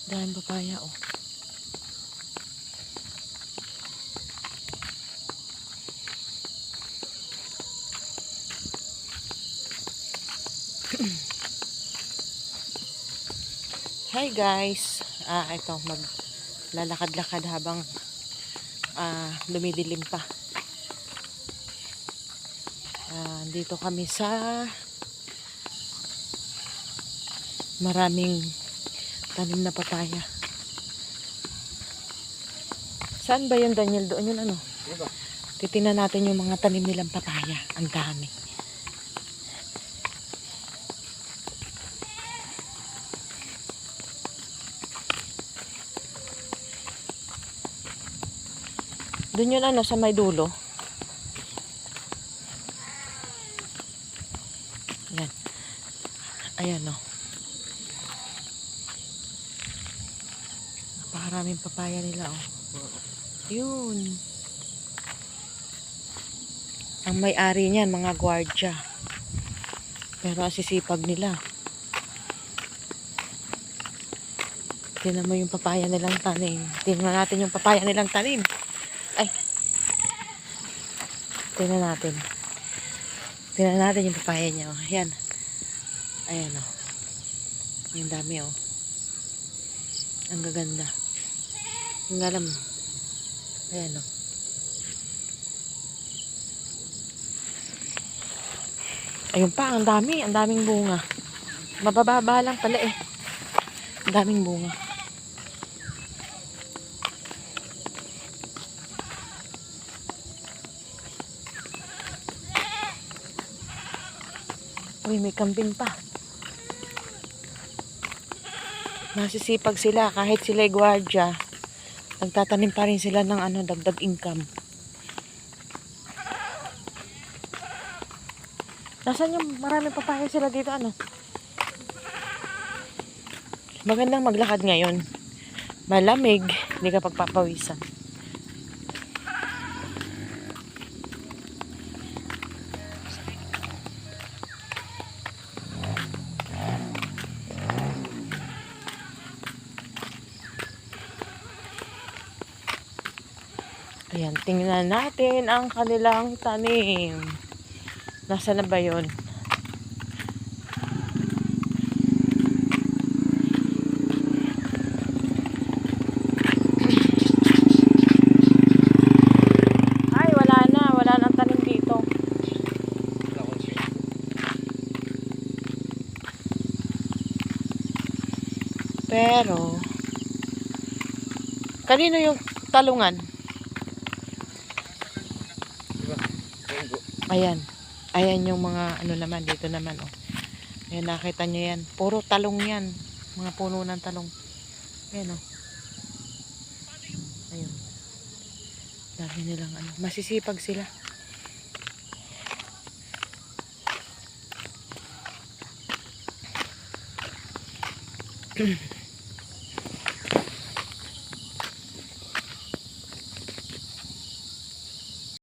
Daming papaya, oh. Hi guys. Ito maglalakad-lakad habang lumidilim pa. Dito kami sa maraming tanim na papaya. Saan ba yun, Daniel? Doon yun, ano? Titingnan natin yung mga tanim nilang papaya. Ang dami. Doon yun, ano, sa may dulo. Ayan. Ayan, no. Napakaraming papaya nila, oh. Yun. Ang may-ari niyan, mga gwardya. Pero ang sisipag nila. Tingnan mo yung papaya nilang tanim. Tingnan natin yung papaya nilang tanim. Ay. Tingnan natin. Tingnan natin yung papaya niya. Oh. Ayan. Ayan, oh. Yung dami, oh. Ang gaganda. Ang alam. Ayan, oh. Ayun pa, ang dami. Ang daming bunga. Mabababa lang pala, eh. Ang daming bunga. Uy, may kambing pa. Masisipag sila kahit sila ay gwardya. Nagtatanim pa rin sila ng ano, dagdag income. Nasaan yung maraming papaya sila dito, ano? Magandang maglakad ngayon. Malamig, hindi ka pagpapawisan. Ayan, tingnan natin ang kanilang tanim. Nasaan na ba yun? Ay, wala na. Wala nang tanim dito. Pero, kanino yung talungan? Ayan. Ayan yung mga ano naman dito naman, oh. Ayan, nakita nyo yan. Puro talong yan. Mga puno ng talong. Ayan, oh. Ayun. Dami nilang ano. Masisipag sila.